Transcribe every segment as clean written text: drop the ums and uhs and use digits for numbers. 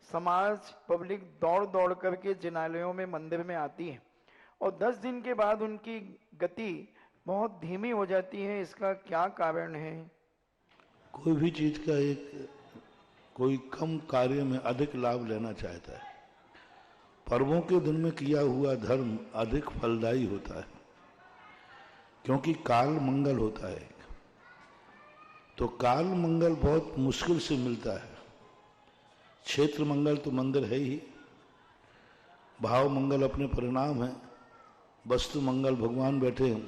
समाज पब्लिक दौड़ दौड़ करके जिनालयों में मंदिर में आती है और 10 दिन के बाद उनकी गति बहुत धीमी हो जाती है। इसका क्या कारण है? कोई भी चीज का कोई कम कार्य में अधिक लाभ लेना चाहता है। पर्वों के दिन में किया हुआ धर्म अधिक फलदायी होता है, क्योंकि काल मंगल होता है। तो काल मंगल बहुत मुश्किल से मिलता है। क्षेत्र मंगल तो मंदिर है ही, भाव मंगल अपने परिणाम है, वस्तु मंगल भगवान बैठे हैं,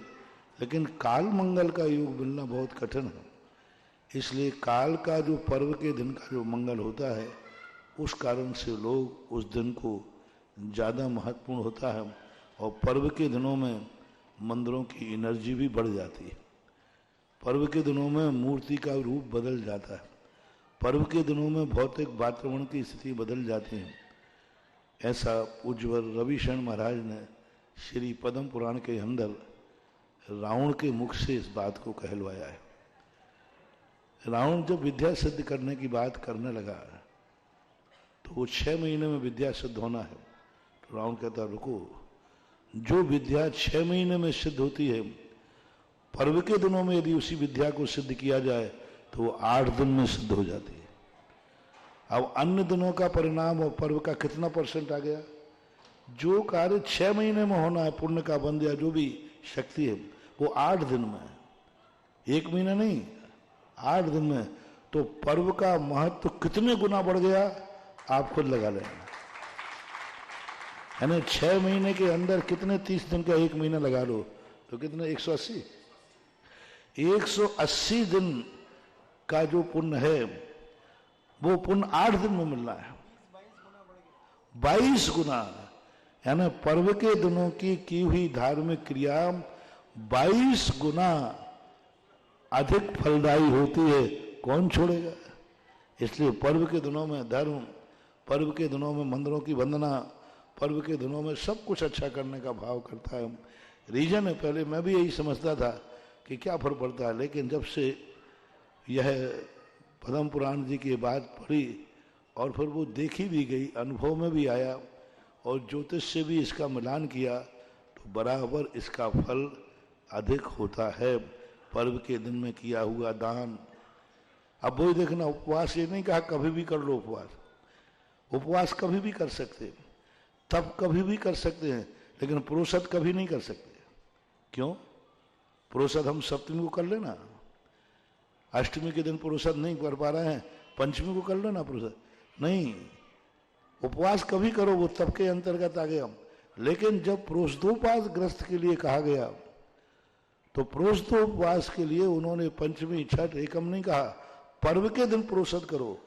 लेकिन काल मंगल का योग मिलना बहुत कठिन है। इसलिए काल का जो पर्व के दिन का जो मंगल होता है, उस कारण से लोग उस दिन को ज़्यादा महत्वपूर्ण होता है। और पर्व के दिनों में मंदिरों की एनर्जी भी बढ़ जाती है। पर्व के दिनों में मूर्ति का रूप बदल जाता है। पर्व के दिनों में भौतिक वातावरण की स्थिति बदल जाती है। ऐसा उज्ज्वल रविशरण महाराज ने श्री पद्म पुराण के अंदर रावण के मुख से इस बात को कहलवाया है। रावण जब विद्या सिद्ध करने की बात करने लगा तो वो 6 महीने में विद्या सिद्ध होना है। तो रावण कहता रुको, जो विद्या 6 महीने में सिद्ध होती है, पर्व के दिनों में यदि उसी विद्या को सिद्ध किया जाए तो वो 8 दिन में सिद्ध हो जाती है। अब अन्य दिनों का परिणाम और पर्व का कितना % आ गया? जो कार्य 6 महीने में होना है, पुण्य का बंध या जो भी शक्ति है, वो 8 दिन में है। 1 महीना नहीं, 8 दिन में। तो पर्व का महत्व कितने गुना बढ़ गया आप खुद लगा लेना। यानी 6 महीने के अंदर कितने 30 दिन का 1 महीना लगा लो तो कितने 180 दिन का जो पुण्य है वो पुण्य 8 दिन में मिलना है, 22 गुना। यानी पर्व के दिनों की हुई धार्मिक क्रिया 22 गुना अधिक फलदायी होती है। कौन छोड़ेगा? इसलिए पर्व के दिनों में धर्म, पर्व के दिनों में मंदिरों की वंदना, पर्व के दिनों में सब कुछ अच्छा करने का भाव करता है। रीजन है, पहले मैं भी यही समझता था कि क्या फर्क पड़ता है, लेकिन जब से यह पद्म पुराण जी की बात पढ़ी और फिर वो देखी भी गई, अनुभव में भी आया और ज्योतिष से भी इसका मिलान किया, तो बराबर इसका फल अधिक होता है पर्व के दिन में किया हुआ दान। अब वही देखना, उपवास ये नहीं कहा कभी भी कर लो उपवास। उपवास कभी भी कर सकते हैं, तब कभी भी कर सकते हैं, लेकिन प्रोषद कभी नहीं कर सकते। क्यों? प्रोषद हम सप्तमी को कर लेना, अष्टमी के दिन प्रोषद नहीं कर पा रहे हैं, पंचमी को कर लेना प्रोषद। नहीं, उपवास कभी करो, वो तब के अंतर्गत आ गया। लेकिन जब प्रोषदोपवास ग्रस्त के लिए कहा गया तो प्रोषदोपवास के लिए उन्होंने पंचमी छठ एकम नहीं कहा, पर्व के दिन प्रोषद करो।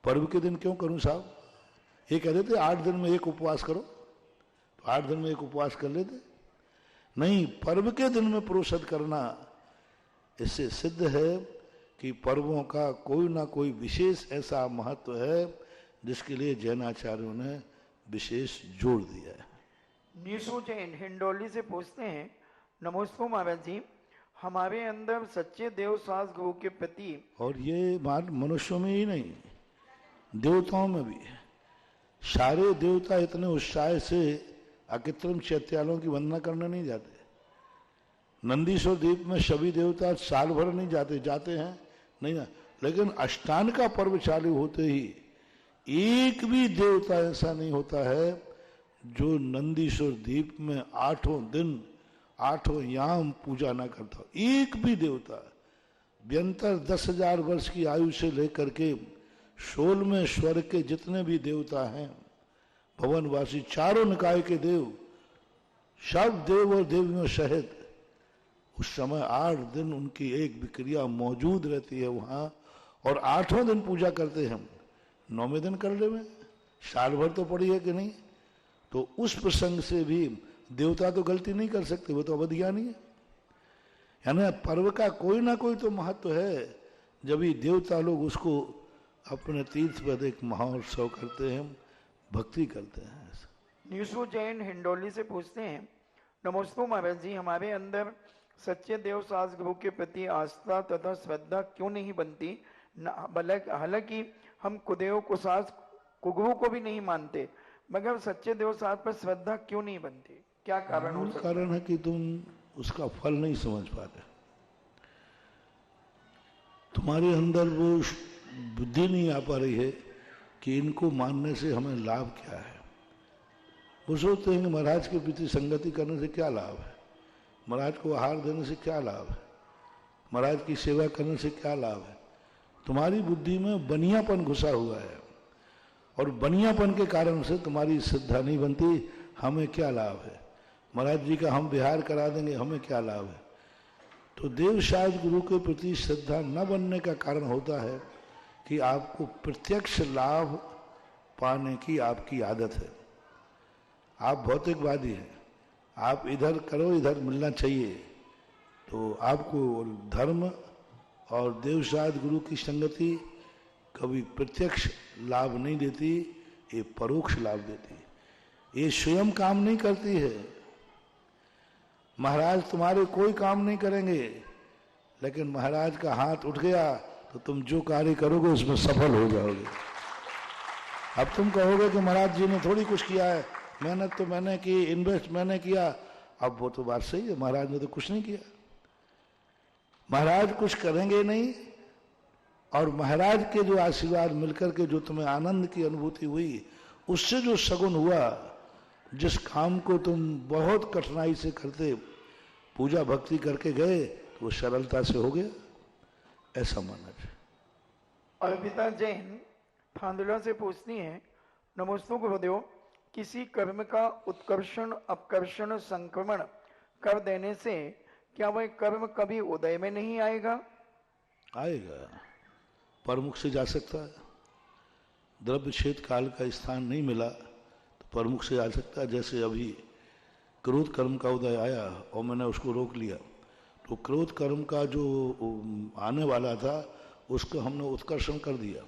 पर्व के दिन क्यों करूं साहब? ये कह देते 8 दिन में एक उपवास करो, तो 8 दिन में एक उपवास कर लेते। नहीं, पर्व के दिन में प्रोषद करना, इससे सिद्ध है कि पर्वों का कोई ना कोई विशेष ऐसा महत्व है जिसके लिए जैनाचार्यों ने विशेष जोर दिया है। निशु जैन हिंडोली से पूछते हैं, नमस्ते महाराज जी, हमारे अंदर सच्चे देव सास गुरु के प्रति, और ये बात मनुष्यों में ही नहीं, देवताओं में भी, सारे देवता इतने उत्साह से अकृत्रिम चैत्यालों की वंदना करने नहीं जाते। नंदीश्वर द्वीप में सभी देवता साल भर नहीं जाते, जाते हैं नहीं ना, लेकिन अष्टान का पर्व चालू होते ही एक भी देवता ऐसा नहीं होता है जो नंदीश्वर द्वीप में 8 दिन 8 याम पूजा ना करता हो। एक भी देवता व्यंतर 10,000 वर्ष की आयु से लेकर के 16वें स्वर्ग के जितने भी देवता हैं, भवनवासी, चारों निकाय के देव, सब देव और देवियों सहित उस समय 8 दिन उनकी एक भी क्रिया मौजूद रहती है वहां, और 8वें दिन पूजा करते हैं। 9वें दिन कर ले में साल भर तो पड़ी है कि नहीं? तो उस प्रसंग से भी देवता तो गलती नहीं कर सकते, वो तो अवधियानी है। यानी पर्व का कोई ना कोई तो महत्व है, जब भी देवता लोग उसको अपने तीर्थ पर एक महोत्सव करते हैं, भक्ति करते हैं। निशु जैन हिंडोली से पूछते हैं, नमस्ते महाराज जी, हमारे अंदर सच्चे देव सास गुरु के प्रति आस्था तथा श्रद्धा क्यों नहीं बनती? हालांकि हम कुदेव कुसास कुगवू को भी नहीं मानते, मगर सच्चे देव साहब पर श्रद्धा क्यों नहीं बनती? क्या कारण हो मूल सकता है? कारण है कि तुम उसका फल नहीं समझ पाते। तुम्हारे अंदर वो बुद्धि नहीं आ पा रही है कि इनको मानने से हमें लाभ क्या है। वो सोचते हैं कि महाराज के प्रति संगति करने से क्या लाभ है, महाराज को आहार देने से क्या लाभ है, महाराज की सेवा करने से क्या लाभ है। तुम्हारी बुद्धि में बनियापन घुसा हुआ है और बनियापन के कारण से तुम्हारी श्रद्धा नहीं बनती। हमें क्या लाभ है, महाराज जी का हम विहार करा देंगे, हमें क्या लाभ है। तो देवशायद गुरु के प्रति श्रद्धा न बनने का कारण होता है कि आपको प्रत्यक्ष लाभ पाने की आपकी आदत है। आप भौतिकवादी हैं, आप इधर करो इधर मिलना चाहिए, तो आपको धर्म और देवशायद गुरु की संगति कभी प्रत्यक्ष लाभ नहीं देती, ये परोक्ष लाभ देती है। ये स्वयं काम नहीं करती है। महाराज तुम्हारे कोई काम नहीं करेंगे, लेकिन महाराज का हाथ उठ गया तो तुम जो कार्य करोगे उसमें सफल हो जाओगे। अब तुम कहोगे कि महाराज जी ने थोड़ी कुछ किया है, मेहनत तो मैंने की, इन्वेस्ट मैंने किया। अब वो तो बात सही है, महाराज ने तो कुछ नहीं किया। महाराज कुछ करेंगे नहीं, और महाराज के जो आशीर्वाद मिलकर के जो तुम्हें आनंद की अनुभूति हुई, उससे जो सगुन हुआ, जिस काम को तुम बहुत कठिनाई से करते, पूजा भक्ति करके गए, तो वो सरलता से हो गया, ऐसा मानना चाहिए। अर्पिता जैन फांदुला से पूछती है, नमोस्तु गुरुदेव, किसी कर्म का उत्कर्षण अपकर्षण संक्रमण कर देने से क्या वह कर्म कभी उदय में नहीं आएगा? आएगा, परमुख से जा सकता है। द्रव्य क्षेत्र काल का स्थान नहीं मिला तो परमुख से जा सकता है। जैसे अभी क्रोध कर्म का उदय आया और मैंने उसको रोक लिया, तो क्रोध कर्म का जो आने वाला था उसको हमने उत्कर्षण कर दिया,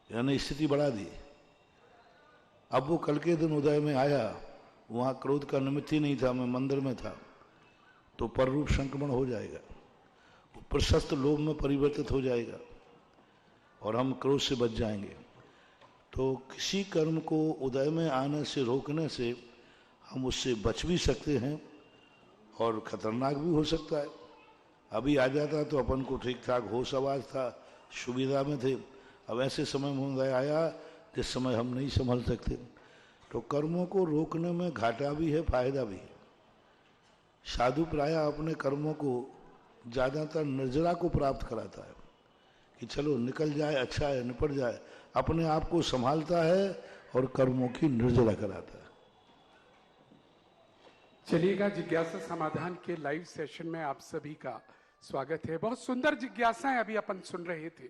यानी स्थिति बढ़ा दी। अब वो कल के दिन उदय में आया, वहाँ क्रोध का निमित्त ही नहीं था, मैं मंदिर में था, तो पररूप संक्रमण हो जाएगा, वो प्रशस्त लोभ में परिवर्तित हो जाएगा और हम क्रोध से बच जाएंगे। तो किसी कर्म को उदय में आने से रोकने से हम उससे बच भी सकते हैं और खतरनाक भी हो सकता है। अभी आ जाता तो अपन को ठीक ठाक होश आवाज था, सुविधा में थे। अब ऐसे समय में उदय आया जिस समय हम नहीं संभल सकते। तो कर्मों को रोकने में घाटा भी है, फायदा भी है। साधु प्राय अपने कर्मों को ज्यादातर निर्जरा को प्राप्त कराता है कि चलो निकल जाए, अच्छा है, निपट जाए, अपने आप को संभालता है और कर्मों की निर्जरा कराता है। चलिएगा, जिज्ञासा समाधान के लाइव सेशन में आप सभी का स्वागत है। बहुत सुंदर जिज्ञासाएं अभी अपन सुन रहे थे,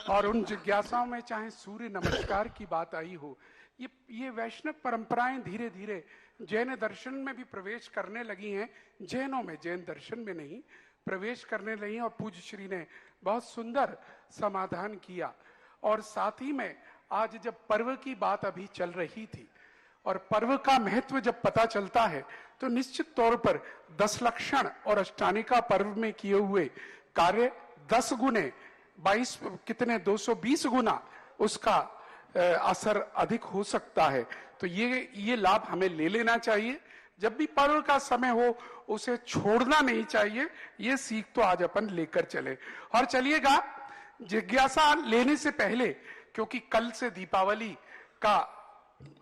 और उन जिज्ञासाओं में चाहे सूर्य नमस्कार की बात आई हो, ये वैष्णव परंपराएं धीरे धीरे जैन दर्शन में भी प्रवेश करने लगी हैं। जैनों में, जैन दर्शन में नहीं, प्रवेश करने लगी हैं। और पूज्य श्री ने बहुत सुंदर समाधान किया। और साथ ही में आज जब पर्व की बात अभी चल रही थी, और पर्व का महत्व जब पता चलता है, तो निश्चित तौर पर 10 लक्षण और अष्टानिका पर्व में किए हुए कार्य 10 गुने 22 कितने 220 गुना उसका असर अधिक हो सकता है। तो ये लाभ हमें ले लेना चाहिए। जब भी पर्व का समय हो उसे छोड़ना नहीं चाहिए। ये सीख तो आज अपन लेकर चले। और चलिएगा, जिज्ञासा लेने से पहले, क्योंकि कल से दीपावली का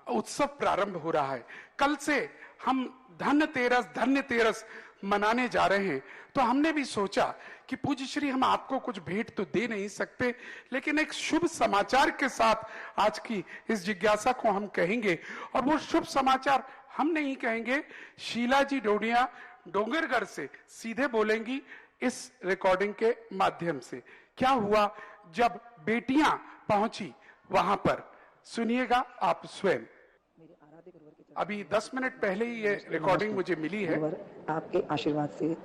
उत्सव प्रारंभ हो रहा है, कल से हम धन्यतेरस मनाने जा रहे हैं, तो हमने भी सोचा कि पूज्य श्री, हम आपको कुछ भेंट तो दे नहीं सकते, लेकिन एक शुभ समाचार के साथ आज की इस जिज्ञासा को हम कहेंगे। और वो शुभ समाचार हम नहीं कहेंगे, शीला जी डोडिया डोंगरगढ़ से सीधे बोलेंगी इस रिकॉर्डिंग के माध्यम से। क्या हुआ जब बेटियां पहुंची वहां पर, सुनिएगा आप स्वयं। अभी 10 मिनट पहले ही ये रिकॉर्डिंग मुझे मिली है। आपके आशीर्वाद से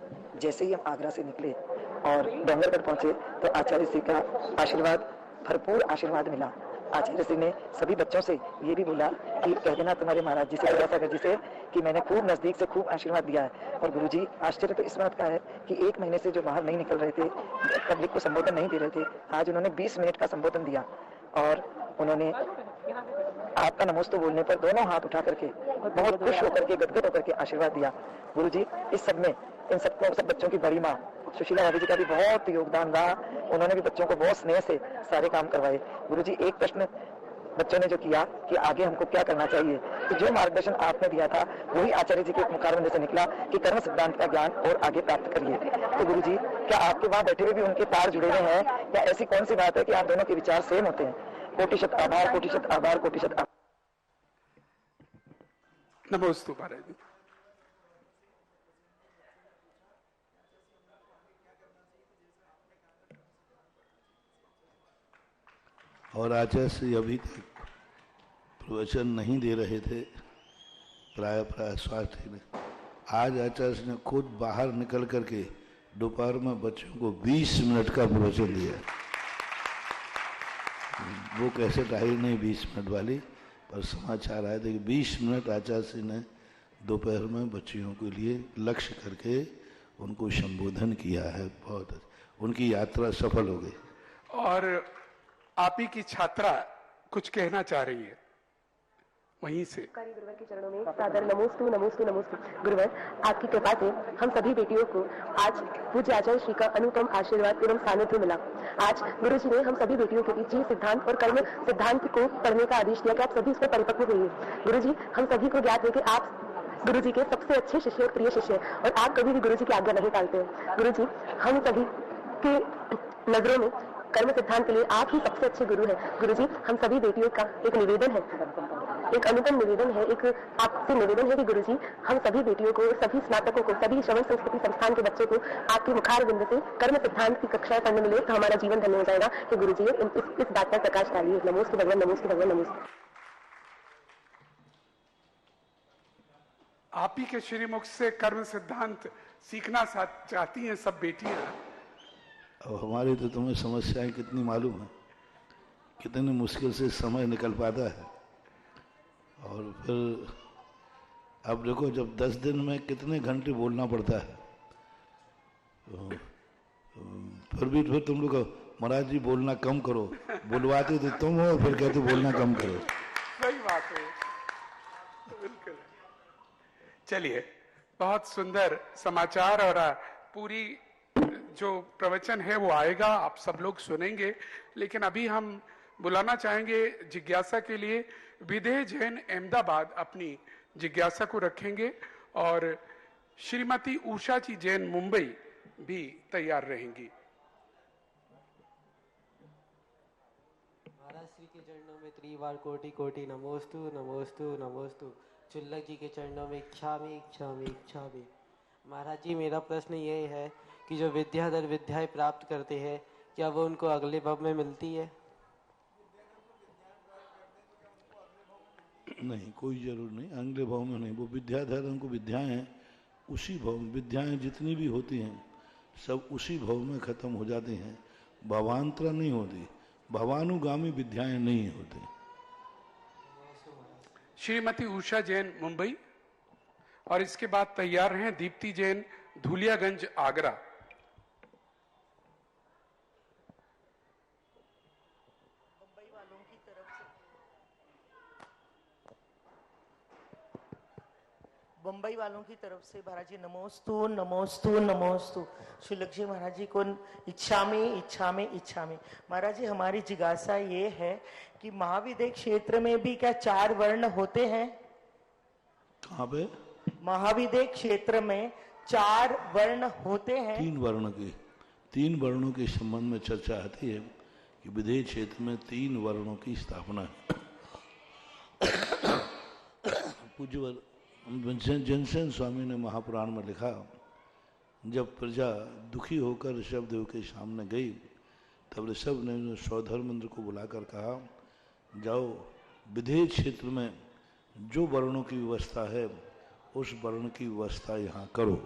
जैसे ही हम आगरा से निकले और डोंगरगढ़ पहुंचे, तो आचार्य सिंह का आशीर्वाद, भरपूर आशीर्वाद मिला। आचार्य सिंह ने सभी बच्चों से ये भी बोला कि कह देना तुम्हारे महाराज जी से, विद्यासागर जी से, कि मैंने खूब नजदीक से खूब आशीर्वाद दिया है। और गुरुजी, आश्चर्य तो इस बात का है कि 1 महीने से जो बाहर नहीं निकल रहे थे, पब्लिक को संबोधन नहीं दे रहे थे, आज उन्होंने 20 मिनट का संबोधन दिया। और उन्होंने आपका नमोस्तु बोलने पर दोनों हाथ उठा करके बहुत खुश होकर के गदगद होकर के आशीर्वाद दिया। गुरुजी इस सब में इन सब बच्चों की बड़ी माँ सुशीला भाभी जी का भी बहुत योगदान रहा। उन्होंने भी बच्चों को बहुत स्नेह से सारे काम करवाए। गुरुजी एक प्रश्न बच्चों ने जो किया कि आगे हमको क्या करना चाहिए, तो जो मार्गदर्शन आपने दिया था वही आचार्य जी के मुखारविंद से निकला कि कर्म सिद्धांत का ज्ञान और आगे प्राप्त करिए। तो गुरुजी क्या आपके वहाँ बैठे हुए भी उनके तार जुड़े हुए हैं, या ऐसी कौन सी बात है कि आप दोनों के विचार सेम होते हैं? कोटिशत आभार, कोटिशत आभार, कोटिशत आभार। नमोस्तु महाराज जी। और आचार्य श्री अभी तक प्रवचन नहीं दे रहे थे, प्राय स्वास्थ्य में। आज आचार्य ने खुद बाहर निकल करके दोपहर में बच्चों को 20 मिनट का प्रवचन दिया। वो कैसे आई नहीं 20 मिनट वाली, पर समाचार आए थे कि 20 मिनट आचार्य ने दोपहर में बच्चियों के लिए लक्ष्य करके उनको संबोधन किया है। बहुत अच्छा, उनकी यात्रा सफल हो गई। और आप ही की छात्रा कुछ कहना चाह रही है वहीं से। गुरुवर के चरणों में सादर नमोस्तु नमोस्तु नमोस्तु। गुरुवर, आपकी कृपा से हम सभी बेटियों को आज पूज्य आचार्य श्री का अनुपम आशीर्वाद एवं सानिध्य मिला। आज गुरु जी ने हम सभी बेटियों के बीच जीव सिद्धांत और कर्म सिद्धांत को पढ़ने का आदेश दिया कि आप सभी इसको परिपक्व होइए। गुरु जी, हम सभी को ज्ञात है कि आप गुरु जी के सबसे अच्छे शिष्य और प्रिय शिष्य, और आप कभी भी गुरु जी की आज्ञा नहीं टालते हैं। गुरु जी, हम सभी के नजरों में कर्म सिद्धांत के लिए आप ही सबसे अच्छे गुरु हैं। गुरु जी, हम सभी बेटियों का एक निवेदन है, एक अनुपम निवेदन है, एक आपसे निवेदन है कि गुरु जी, हम सभी बेटियों को, सभी स्नातकों को, सभी श्रवण संस्कृति संस्थान के बच्चों को आपके मुखार बिंद से कर्म सिद्धांत की कक्षाएं पढ़ने मिले तो हमारा जीवन धन्य हो जाएगा। कि गुरु जी इस बात पर प्रकाश डालिए। नमोस्तु भगवान, नमोस्तु भगवान, नमोस्तु। आप ही के श्रीमुख से कर्म सिद्धांत सीखना चाहती हैं सब बेटियां। अब हमारी तो तुम्हें समस्याएं कितनी मालूम है, कितने मुश्किल से समय निकल पाता है। और फिर अब देखो, जब 10 दिन में कितने घंटे बोलना पड़ता है, फिर भी फिर तुम लोग महाराज जी बोलना कम करो, बुलवाते तो तुम हो, फिर कहते बोलना कम करो। सही बात है, बिल्कुल। चलिए, बहुत सुंदर समाचार और पूरी जो प्रवचन है वो आएगा, आप सब लोग सुनेंगे। लेकिन अभी हम बुलाना चाहेंगे जिज्ञासा के लिए विदेह जैन अहमदाबाद अपनी जिज्ञासा को रखेंगे, और श्रीमती उषा जी जैन मुंबई भी तैयार रहेंगी। महाराज श्री के चरणों में त्रिवार कोटि कोटि नमोस्तु नमोस्तु नमोस्तु। चुल्लक जी के चरणों में इच्छामि इच्छामि इच्छामि। महाराज जी, मेरा प्रश्न ये है कि जो विद्याधर विद्याएं प्राप्त करते हैं, क्या वो उनको अगले भव में मिलती है? नहीं, कोई जरूर नहीं, अगले भाव में नहीं। वो विद्याधर, उनको विद्याएं हैं उसी भाव में। विद्याएं जितनी भी होती हैं सब उसी भाव में खत्म हो जाती हैं, भावांतरा नहीं होती, भावानुगामी विद्याएं नहीं होती। श्रीमती उषा जैन मुंबई, और इसके बाद तैयार हैं दीप्ति जैन धुलियागंज आगरा। बम्बई वालों की तरफ से महाराज जी नमोस्तु नमोस्तु नमोस्तु। शुल्क जी महाराज जी को इच्छा में इच्छा में इच्छा में। महाराज जी, हमारी जिज्ञासा ये है कि महाविद्य क्षेत्र में भी क्या 4 वर्ण होते हैं? कहाँ पे? महाविद्य क्षेत्र में 4 वर्ण होते हैं? 3 वर्णों के संबंध में चर्चा आती है कि विदेह क्षेत्र में 3 वर्णों की स्थापना है। पूज्य जनसेन स्वामी ने महापुराण में लिखा, जब प्रजा दुखी होकर ऋषभदेव के सामने गई, तब ऋषभ ने सौधर्मेंद्र को बुलाकर कहा, जाओ विदेह क्षेत्र में जो वर्णों की व्यवस्था है उस वर्ण की व्यवस्था यहाँ करो।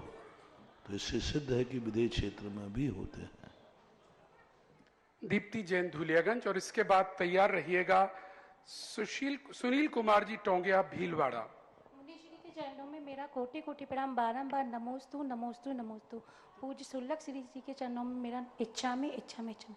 तो इससे सिद्ध है कि विदेह क्षेत्र में भी होते हैं। दीप्ति जैन धुलियागंज, और इसके बाद तैयार रहिएगा सुनील कुमार जी टोंगिया भीलवाड़ा। चरणों में मेरा कोटि कोटि प्रणाम, बारंबार नमोस्तु नमोस्तु नमोस्तु। पूज्य सुल्लक श्री जी के चरणों में मेरा इच्छा में इच्छा में इच्छा में।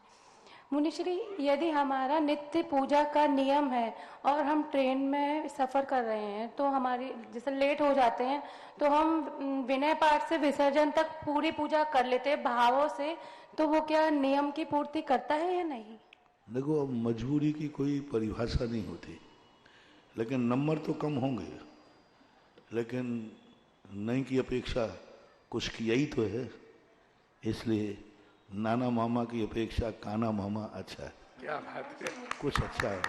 मुनिश्री, यदि हमारा नित्य पूजा का नियम है और हम ट्रेन में सफ़र कर रहे हैं तो हमारी जैसे लेट हो जाते हैं तो हम विनय पाठ से विसर्जन तक पूरी पूजा कर लेते हैं भावों से, तो वो क्या नियम की पूर्ति करता है या नहीं? देखो, अब मजबूरी की कोई परिभाषा नहीं होती, लेकिन नंबर तो कम होंगे, लेकिन नहीं की अपेक्षा कुछ किया ही तो है, इसलिए नाना मामा की अपेक्षा काना मामा अच्छा है। क्या बात है। कुछ अच्छा है।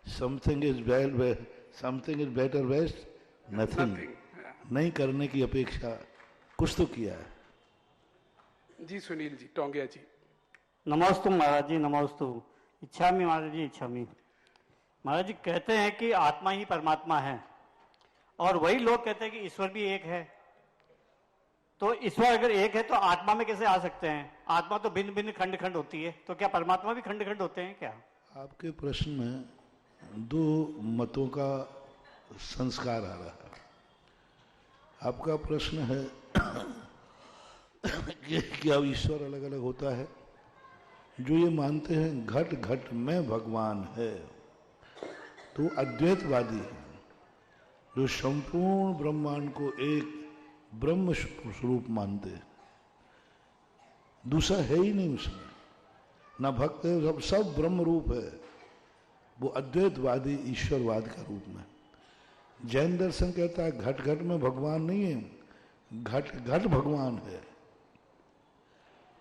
Something is well, something is better best nothing. नहीं करने की अपेक्षा कुछ तो किया है। जी सुनील जी, टोंगिया जी। नमोस्तु महाराज जी, नमोस्तु। इच्छामि महाराज जी, इच्छामि। महाराज जी कहते हैं कि आत्मा ही परमात्मा है, और वही लोग कहते हैं कि ईश्वर भी एक है। तो ईश्वर अगर एक है तो आत्मा में कैसे आ सकते हैं? आत्मा तो भिन्न भिन्न खंड खंड होती है, तो क्या परमात्मा भी खंड खंड होते हैं क्या? आपके प्रश्न में दो मतों का संस्कार आ रहा है। आपका प्रश्न है कि क्या ईश्वर अलग अलग होता है? जो ये मानते हैं घट घट में भगवान है तो अद्वैतवादी है, जो संपूर्ण ब्रह्मांड को एक ब्रह्म स्वरूप मानते हैं। दूसरा है ही नहीं उसमें, ना भक्त है, सब ब्रह्म रूप है। वो अद्वैतवादी ईश्वरवाद का रूप में। जैन दर्शन कहता है घट घट में भगवान नहीं है, घट घट भगवान है।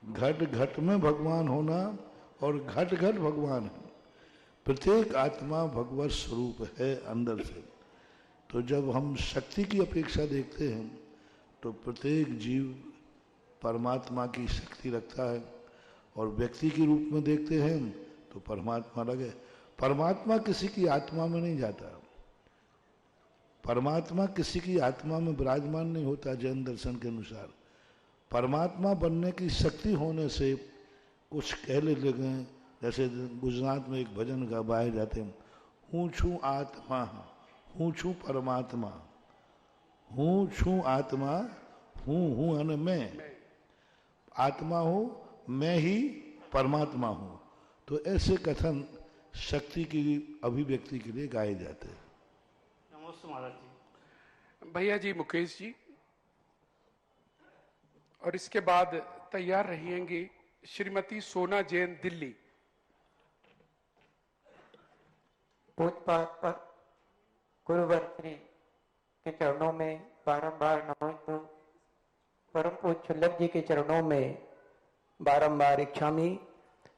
घट घट में भगवान होना और घट घट भगवान है। प्रत्येक आत्मा भगवत स्वरूप है अंदर से। तो जब हम शक्ति की अपेक्षा देखते हैं तो प्रत्येक जीव परमात्मा की शक्ति रखता है, और व्यक्ति के रूप में देखते हैं तो परमात्मा अलग है। परमात्मा किसी की आत्मा में नहीं जाता, परमात्मा किसी की आत्मा में विराजमान नहीं होता। जैन दर्शन के अनुसार परमात्मा बनने की शक्ति होने से कुछ कह लेते हैं, जैसे गुजरात में एक भजन गाए जाते हैं, हूँ छू आत्मा हूँ छू परमात्मा, हूँ छू आत्मा हूँ अन मैं, आत्मा हूँ मैं ही परमात्मा हूँ। तो ऐसे कथन शक्ति की अभिव्यक्ति के लिए गाए जाते हैं। नमस्ते महाराज जी। भैया जी मुकेश जी, और इसके बाद तैयार रहेंगे श्रीमती सोना जैन दिल्ली। पूजपाठ पर गुरुवर श्री के चरणों में बारंबार नमो। परम पूज्य छुल्लक जी के चरणों में बारंबार इच्छामी।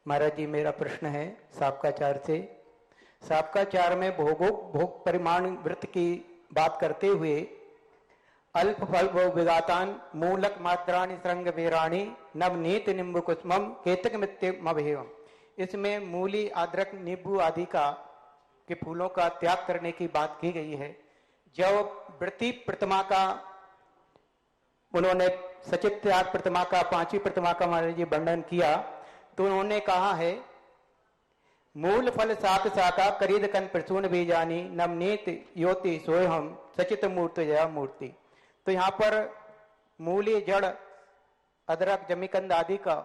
महाराज जी, मेरा प्रश्न है साबकाचार से। साबकाचार में भोग परिमाण व्रत की बात करते हुए अल्प फल भोग विगातान मूलक मात्राणी श्रृंग वीराणी नवनीत निम्बु कुसुमम केतक मित्यमभेवम, इसमें मूली अदरक नींबू आदि का के फूलों का त्याग करने की बात की गई है। जब वृत्ति प्रतिमा का उन्होंने सचित त्याग प्रतिमा का, पांचवी प्रतिमा का महाराज जी वर्णन किया, तो उन्होंने कहा है मूल फल सात शाखा करीद कन प्रसून बीजानी नवनीत योति सोहम सचित मूर्ति जया मूर्ति। तो यहाँ पर मूली जड़ अदरक जमीकंद आदि का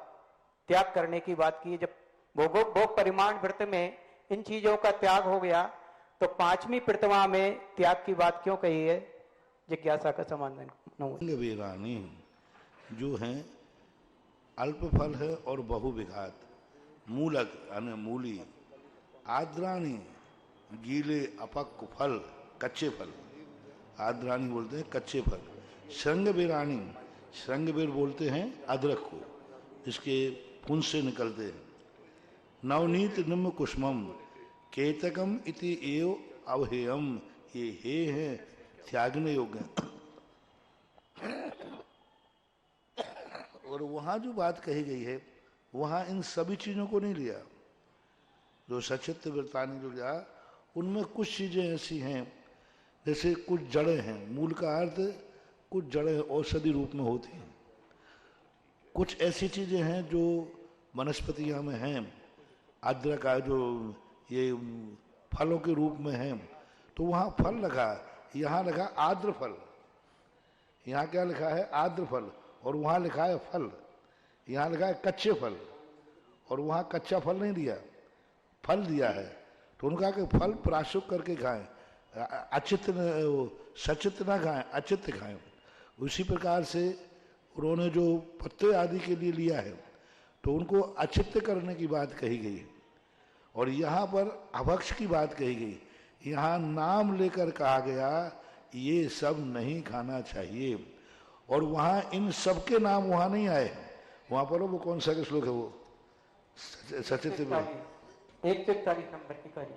त्याग करने की बात की। जब भोग परिमाण व्रत में इन चीजों का त्याग हो गया तो पांचवी प्रतिमा में त्याग की बात क्यों कही है? जिज्ञासा का समाधान। वीरानी जो है अल्प फल है और बहुविघात, मूलक यानी मूली, आद्राणी गीले अपक्व फल कच्चे फल, आद्राणी बोलते हैं कच्चे फल। श्रृंग वीराणी, श्रृंग वीर बोलते हैं अदरक को, इसके पुंज से निकलते हैं। नवनीत निम्न कुष्मम केतकम इति एव अवहेयम, ये हे है त्यागने योग्य। और वहां जो बात कही गई है वहां इन सभी चीजों को नहीं लिया। जो सचित्र वृत्तानी जो लिया उनमें कुछ चीजें ऐसी हैं, जैसे कुछ जड़ें हैं, मूल का अर्थ कुछ जड़ें औषधि रूप में होती हैं। कुछ ऐसी चीजें हैं जो वनस्पतियां में हैं, अदरक का जो ये फलों के रूप में है, तो वहाँ फल लगा, यहाँ लगा आर्द्र फल। यहाँ क्या लिखा है? आर्द्र फल। और वहाँ लिखा है फल, यहाँ लिखा है कच्चे फल। और वहाँ कच्चा फल नहीं दिया, फल दिया है। तो उनका कि फल प्राशुक करके खाएं, अचित सचित ना खाएं, अचित खाएं। उसी प्रकार से उन्होंने जो पत्ते आदि के लिए लिया है तो उनको अचित करने की बात कही गई। और यहाँ पर अभक्ष की बात कही गई। यहाँ नाम लेकर कहा गया ये सब नहीं खाना चाहिए। और वहाँ इन सब के नाम वहाँ नहीं आए। वहाँ पर वो कौन सा श्लोक है, वो सचित 141 नंबर की कड़ी,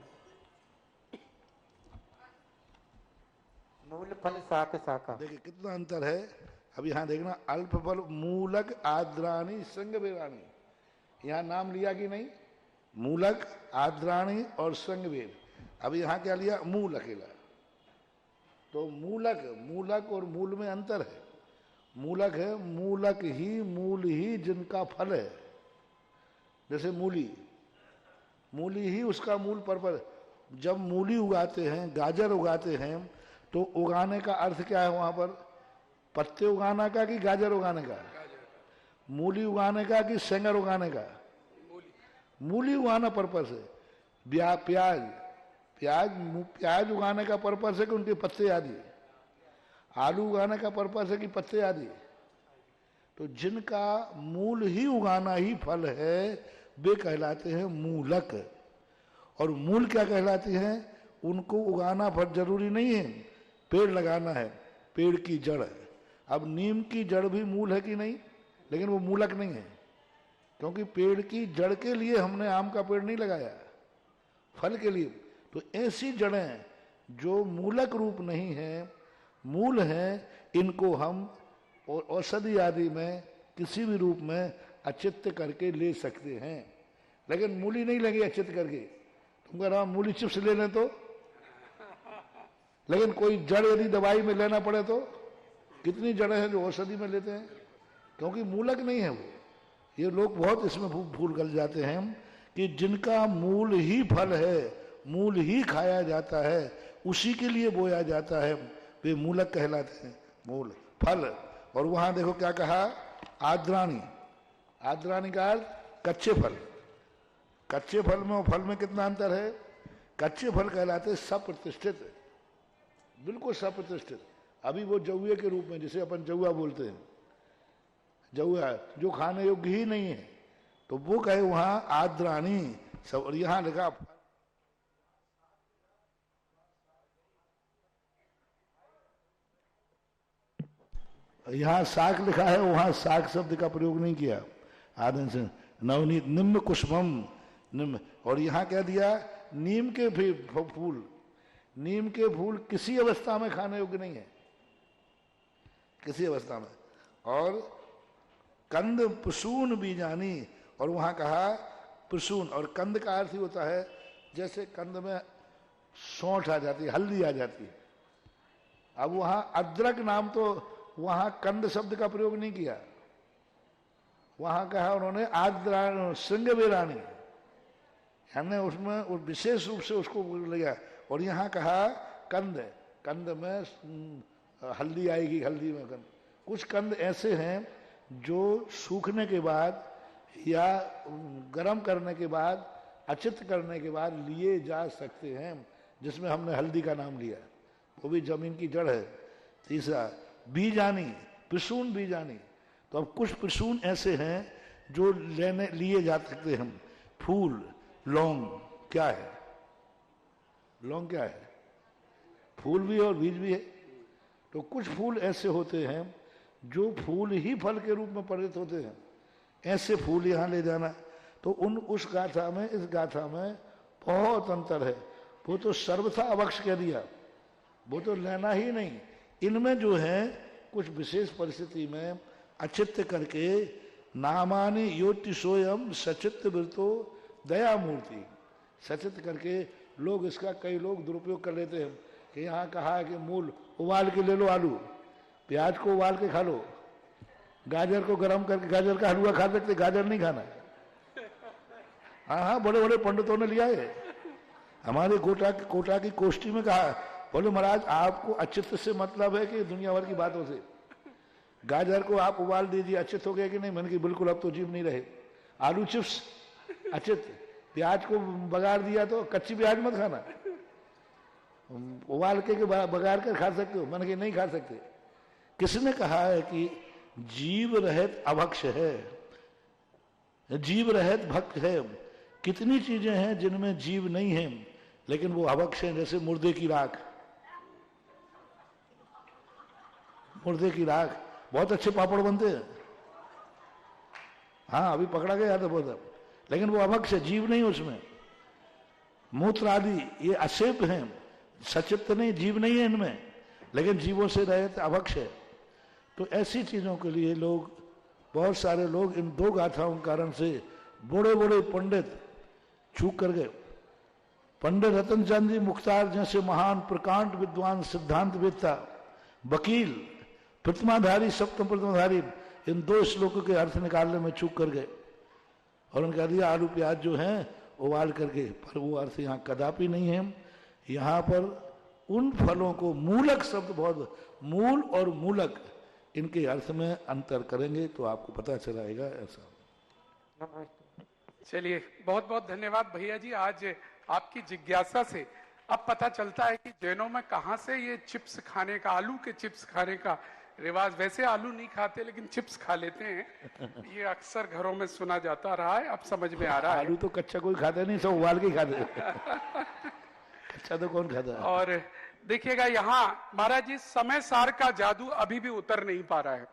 मूल फल शाक शाखा। देखिए कितना अंतर है। अब यहाँ देखना, अल्प फल मूलक आद्राणी संग वेराणी, यहाँ नाम लिया कि नहीं, मूलक आद्राणी और संग वेर। अब यहाँ क्या लिया, मूल अकेला। तो मूलक, मूलक और मूल में अंतर है। मूलक है मूलक ही, मूल ही जिनका फल है। जैसे मूली, मूली ही उसका मूल पर्पज। जब मूली उगाते हैं, गाजर उगाते हैं, तो उगाने का अर्थ क्या है वहां पर, पत्ते उगाने का कि गाजर उगाने का, मूली उगाने का कि सेंगर उगाने का, मूली उगाना पर्पस है। प्याज प्याज प्याज उगाने का पर्पस है कि उनके पत्ते आदि, आलू उगाने का पर्पस है कि पत्ते आदि। तो जिनका मूल ही उगाना ही फल है वे कहलाते हैं मूलक। और मूल क्या कहलाती हैं, उनको उगाना फल जरूरी नहीं है, पेड़ लगाना है, पेड़ की जड़ है। अब नीम की जड़ भी मूल है कि नहीं, लेकिन वो मूलक नहीं है, क्योंकि पेड़ की जड़ के लिए हमने आम का पेड़ नहीं लगाया, फल के लिए। तो ऐसी जड़ें जो मूलक रूप नहीं है, मूल हैं, इनको हम औषधि आदि में किसी भी रूप में अचित्त करके ले सकते हैं। लेकिन मूली नहीं लगे अचित्त करके। तुम कह रहा मूली चिप्स ले लें तो, लेकिन कोई जड़ यदि दवाई में लेना पड़े तो कितनी जड़ें हैं जो औषधि में लेते हैं, क्योंकि मूलक नहीं है वो। ये लोग बहुत इसमें भूल कर जाते हैं कि जिनका मूल ही फल है, मूल ही खाया जाता है, उसी के लिए बोया जाता है, वे मूलक कहलाते हैं, मूल फल। और वहां देखो क्या कहा, आद्राणी। आद्राणी का अर्थ कच्चे फल। कच्चे फल में और फल में कितना अंतर है। कच्चे फल कहलाते सप्रतिष्ठित, बिल्कुल सप्रतिष्ठित। अभी वो जौए के रूप में, जिसे अपन जौआ बोलते हैं, जौआ जो खाने योग्य ही नहीं है, तो वो कहे वहां आद्राणी सब। और यहां लिखा यहाँ साग लिखा है, वहां साग शब्द का प्रयोग नहीं किया। आदन से नवनीत निम्न कुष्मम निम्न। और यहाँ क्या दिया, नीम के फूल। नीम के फूल किसी अवस्था में खाने योग्य नहीं है, किसी अवस्था में। और कंद प्रसून बीजानी, और वहां कहा प्रसून। और कंद का अर्थ ही होता है, जैसे कंद में सौंठ आ जाती है, हल्दी आ जाती है। अब वहां अदरक नाम, तो वहां कंद शब्द का प्रयोग नहीं किया, वहां कहा उन्होंने आद्राणी सिंग वेराणी, हमने उसमें विशेष रूप से उसको लिया। और यहाँ कहा कंद, कंद में हल्दी आएगी, हल्दी में कंद। कुछ कंद ऐसे हैं जो सूखने के बाद या गर्म करने के बाद, अचित करने के बाद लिए जा सकते हैं, जिसमें हमने हल्दी का नाम लिया, वो भी जमीन की जड़ है। तीसरा बीजानी, प्रसून बीजानी। तो अब कुछ प्रसून ऐसे हैं जो लिए जा सकते हैं। फूल, लौंग क्या है, लौंग क्या है, फूल भी और बीज भी है। तो कुछ फूल ऐसे होते हैं जो फूल ही फल के रूप में परिणत होते हैं, ऐसे फूल यहाँ ले जाना। तो उस गाथा में, इस गाथा में बहुत अंतर है। वो तो सर्वथा अवक्ष कह दिया, वो तो लेना ही नहीं। इनमें जो है कुछ विशेष परिस्थिति में अचित्त करके नामानि योति सोयम सचित्त वृतो दया मूर्ति, सचित्त करके लोग इसका, कई लोग दुरुपयोग कर लेते हैं कि यहाँ कहा है कि मूल उबाल के ले लो, आलू प्याज को उबाल के खा लो, गाजर को गर्म करके गाजर का हलवा खा सकते, गाजर नहीं खाना। हाँ हाँ, बड़े बड़े पंडितों ने लिया है। हमारे कोटा की कोष्ठी में कहा, बोले महाराज आपको अचित्त से मतलब है कि दुनिया भर की बातों से। गाजर को आप उबाल दीजिए, अचित्त हो गया कि नहीं। मैंने कि बिल्कुल, अब तो जीव नहीं रहे। आलू चिप्स अच्छे प्याज को बगाड़ दिया तो कच्ची प्याज मत खाना, उबाल के बगाड़ कर खा सकते हो, मन के नहीं खा सकते। किसने कहा है कि जीव रहित अभक्ष है, जीव रहित भक्त है? कितनी चीजें हैं जिनमें जीव नहीं है लेकिन वो अभक्ष है। जैसे मुर्दे की राख, मुर्दे की राख बहुत अच्छे पापड़ बनते हैं, हाँ अभी पकड़ा गया था बहुत, लेकिन वो अभक्ष है, जीव नहीं उसमें। मूत्र आदि ये अशेप हैं, सचित्त नहीं, जीव नहीं है इनमें, लेकिन जीवों से रहित अभक्ष है। तो ऐसी चीजों के लिए लोग, बहुत सारे लोग इन दो गाथाओं के कारण से बड़े बड़े पंडित चूक कर गए। पंडित रतन चंद जी मुख्तार जैसे महान प्रकांड विद्वान, सिद्धांत वेत्ता, वकील, प्रतिमाधारी, सप्तम प्रतिमाधारी, इन दो श्लोकों के अर्थ निकालने में चूक कर गए और उन्होंने कह दिया आलू प्याज जो है उबाल करके, पर वो अर्थ यहाँ कदापि नहीं है। यहाँ पर उन फलों को, मूलक शब्द बहुत, मूल और मूलक, इनके अर्थ में अंतर करेंगे तो आपको पता चलाएगा। ऐसा चलिए, बहुत बहुत धन्यवाद भैया जी। आज आपकी जिज्ञासा से अब पता चलता है कि जैनों में कहाँ से ये चिप्स खाने का, आलू के चिप्स खाने का रिवाज, वैसे आलू नहीं खाते लेकिन चिप्स खा लेते हैं, ये अक्सर घरों में सुना जाता रहा है, अब समझ में आ रहा है। आलू तो कच्चा कोई खाता नहीं, सब उबाल के खाते कच्चा तो कौन खाता है। और देखिएगा यहाँ महाराज जी, समय सार का जादू अभी भी उतर नहीं पा रहा है।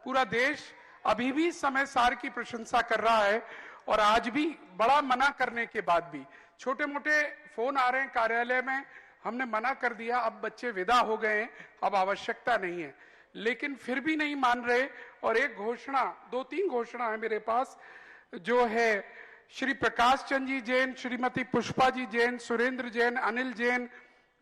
पूरा देश अभी भी समय सार की प्रशंसा कर रहा है और आज भी बड़ा मना करने के बाद भी, छोटे मोटे फोन आ रहे हैं कार्यालय में, हमने मना कर दिया, अब बच्चे विदा हो गए हैं, अब आवश्यकता नहीं है, लेकिन फिर भी नहीं मान रहे। और एक घोषणा, 2-3 घोषणा है मेरे पास, जो है श्री प्रकाश चंद जी जैन, श्रीमती पुष्पा जी जैन, सुरेंद्र जैन, अनिल जैन,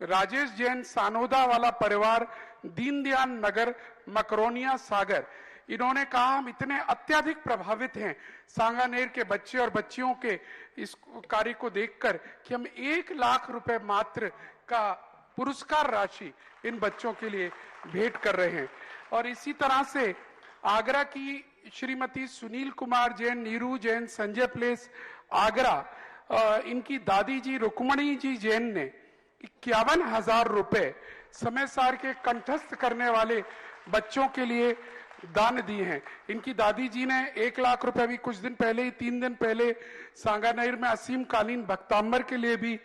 राजेश जैन, सानोदा वाला परिवार, दीनदयाल नगर, मकरोनिया सागर, इन्होंने कहा हम इतने अत्यधिक प्रभावित हैं सांगानेर के बच्चे और बच्चियों के इस कार्य को देखकर कि हम 1 लाख रुपए मात्र का पुरस्कार राशि इन बच्चों के लिए भेंट कर रहे हैं। और इसी तरह से आगरा की श्रीमती सुनील कुमार जैन, नीरू जैन, संजय प्लेस आगरा, इनकी दादी जी रुक्मणी जी जैन ने 51,000 रुपए समय सार के कंठस्थ करने वाले बच्चों के लिए दान दिए हैं। इनकी दादी जी ने 1 लाख रुपए भी कुछ दिन पहले ही, 3 दिन पहले सांगानेर में असीम कालीन भक्तांबर के लिए भी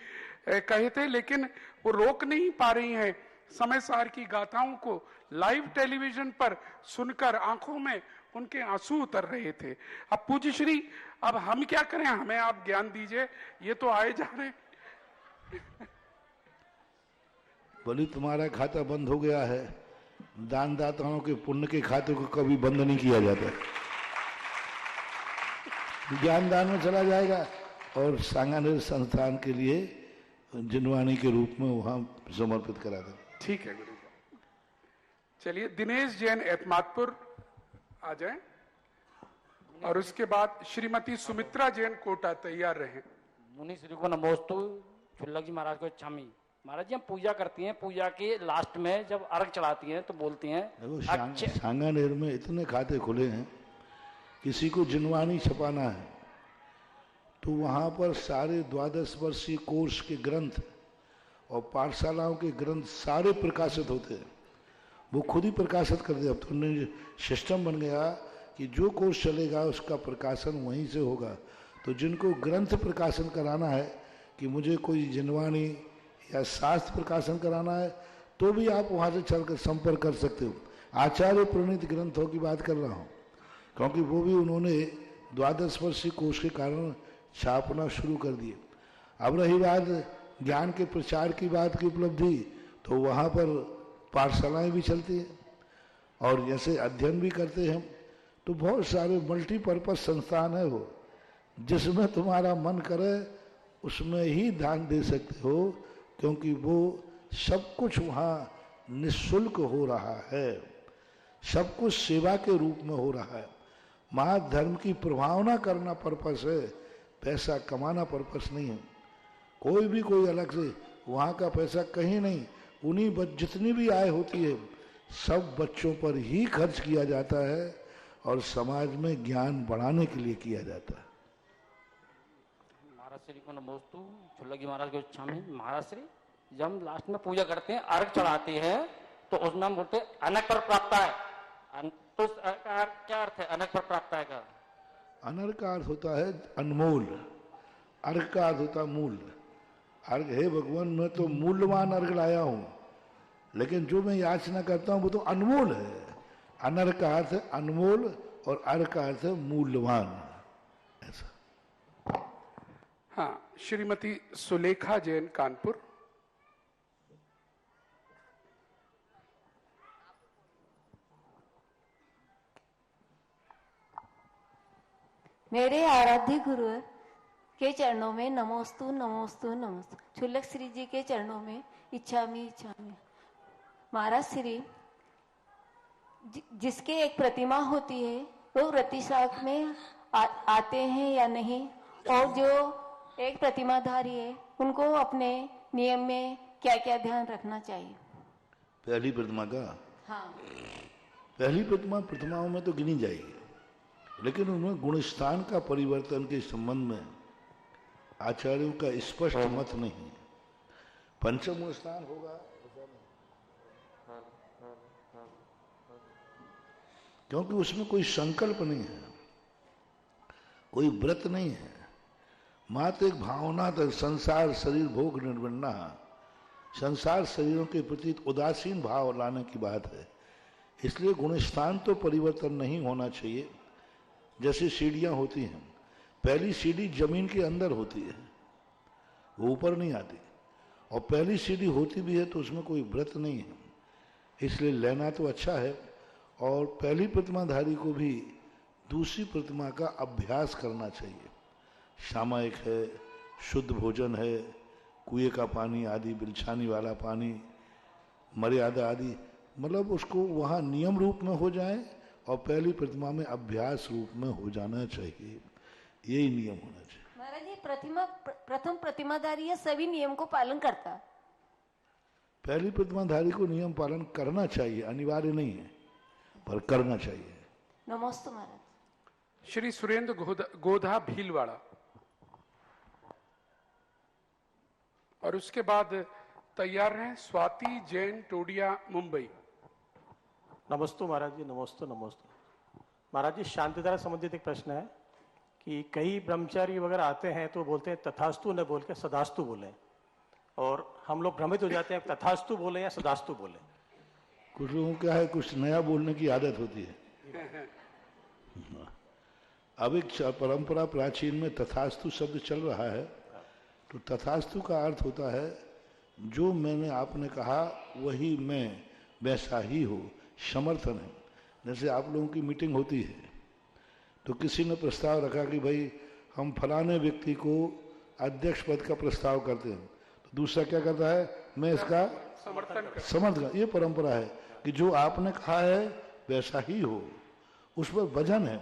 कहे थे, लेकिन वो रोक नहीं पा रही हैं समय सार की गाथाओं को लाइव टेलीविजन पर सुनकर आंखों में उनके आंसू उतर रहे थे। अब पूज्य श्री, अब हम क्या करें, हमें आप ज्ञान दीजिए, ये तो आए जा रहे। बोली तुम्हारा खाता बंद हो गया है, दानदाताओं के पुण्य के खाते को कभी बंद नहीं किया जाता, ज्ञान दान में चला जाएगा और सांगानेर संस्थान के लिए जिनवाणी के रूप में वहां समर्पित करा दें। ठीक है गुरु जी। चलिए, दिनेश जैन एतमादपुर आ जाएं और उसके बाद श्रीमती सुमित्रा जैन कोटा तैयार रहे। मुनि श्री को नमोस्तु, छुल्लक जी महाराज को छमी। महाराज जी हम पूजा करती हैं, पूजा के लास्ट में जब अर्घ चढ़ाती हैं तो बोलती हैं सांगानेर में इतने खाते खुले हैं, किसी को जिनवाणी छपाना है तो वहां पर सारे 12 वर्षीय कोर्स के ग्रंथ और पाठशालाओं के ग्रंथ सारे प्रकाशित होते हैं, वो खुद ही प्रकाशित कर दे। अब तो उन्हें सिस्टम बन गया कि जो कोर्स चलेगा उसका प्रकाशन वहीं से होगा। तो जिनको ग्रंथ प्रकाशन कराना है कि मुझे कोई जिनवाणी या शास्त्र प्रकाशन कराना है तो भी आप वहां से चलकर संपर्क कर सकते हो। आचार्य प्रणीत ग्रंथों की बात कर रहा हूँ, क्योंकि वो भी उन्होंने 12 वर्षीय कोर्स के कारण छापना शुरू कर दिए। अब रही बात ज्ञान के प्रचार की बात की उपलब्धि, तो वहाँ पर पाठशालाएं भी चलती हैं और जैसे अध्ययन भी करते हैं। तो बहुत सारे मल्टीपर्पज संस्थान है वो, जिसमें तुम्हारा मन करे उसमें ही दान दे सकते हो, क्योंकि वो सब कुछ वहाँ निःशुल्क हो रहा है, सब कुछ सेवा के रूप में हो रहा है। माँ धर्म की प्रभावना करना पर्पस है, पैसा कमाना पर्पस नहीं है। कोई अलग से वहाँ का पैसा कहीं नहीं, उन्हीं जितनी भी आय होती है सब बच्चों पर ही खर्च किया जाता है और समाज में ज्ञान बढ़ाने के लिए किया जाता है। श्री को नमोस्तु, छुल्लक जी महाराज को इच्छामि। महाराज श्री, जब हम लास्ट में पूजा करते हैं, अर्घ चढ़ाते हैं, तो उसमें हम बोलते हैं अनक पर प्राप्त है। तो क्या अर्थ है अनक पर प्राप्त है का? अनर का अर्थ होता है अनमोल, अर्घ का अर्थ होता है मूल। अर्घ, हे भगवान मैं तो मूल्यवान अर्घ लाया हूं, लेकिन जो मैं याचना करता हूं वो तो अनमोल है। अनर का अर्थ है अनमोल और अर्घ का अर्थ है मूल्यवान, ऐसा। हाँ, श्रीमती सुलेखा जैन, कानपुर। मेरे आराध्य गुरु के चरणों में नमोस्तु नमोस्तु नमोस्तु। छुल्लक श्री जी के चरणों में इच्छामि इच्छामि। महाराज श्री, जिसके एक प्रतिमा होती है वो रतिशाख में आते हैं या नहीं, और जो एक प्रतिमाधारी है उनको अपने नियम में क्या क्या ध्यान रखना चाहिए? पहली प्रतिमा का? हाँ, पहली प्रतिमाओं में तो गिनी जाएगी, लेकिन उनमें गुणस्थान का परिवर्तन के संबंध में आचार्यों का स्पष्ट मत नहीं। पंचम गुण स्थान होगा, क्योंकि उसमें कोई संकल्प नहीं है, कोई व्रत नहीं है, मात्र एक भावना तक संसार शरीर भोग निर्वन्ना, संसार शरीरों के प्रति उदासीन भाव लाने की बात है। इसलिए गुणस्थान तो परिवर्तन नहीं होना चाहिए। जैसे सीढ़ियां होती हैं, पहली सीढ़ी जमीन के अंदर होती है, वो ऊपर नहीं आती, और पहली सीढ़ी होती भी है तो उसमें कोई व्रत नहीं है, इसलिए लेना तो अच्छा है। और पहली प्रतिमाधारी को भी दूसरी प्रतिमा का अभ्यास करना चाहिए। सामायिक है, शुद्ध भोजन है, कुएं का पानी आदि, बिलछानी वाला पानी, मर्यादा आदि, मतलब उसको वहाँ नियम रूप में हो जाए और पहली प्रतिमा में अभ्यास रूप में हो जाना चाहिए। यही नियम होना चाहिए। महाराज, ये प्रथम प्रतिमाधारी सभी नियम को पालन करता है? पहली प्रतिमाधारी को नियम पालन करना चाहिए, अनिवार्य नहीं है, पर करना चाहिए। नमस्ते महाराज। श्री सुरेंद्र गोधा, भीलवाड़ा। और उसके बाद तैयार हैं स्वाति जैन, टोडिया, मुंबई। नमस्ते महाराज जी, नमस्ते नमस्ते। महाराज जी, शांतिधारा संबंधित एक प्रश्न है कि कई ब्रह्मचारी वगैरह आते हैं तो बोलते हैं तथास्तु न बोल के सदास्तु बोले, और हम लोग भ्रमित हो जाते हैं तथास्तु बोले या सदास्तु बोले। कुछ लोगों को क्या है, कुछ नया बोलने की आदत होती है। अब एक परंपरा प्राचीन में तथास्तु शब्द चल रहा है, तो तथास्तु का अर्थ होता है जो मैंने आपने कहा वही मैं वैसा ही हो, समर्थन है। जैसे आप लोगों की मीटिंग होती है तो किसी ने प्रस्ताव रखा कि भाई हम फलाने व्यक्ति को अध्यक्ष पद का प्रस्ताव करते हैं, तो दूसरा क्या करता है, मैं इसका समर्थन। ये परंपरा है कि जो आपने कहा है वैसा ही हो, उस पर वजन है।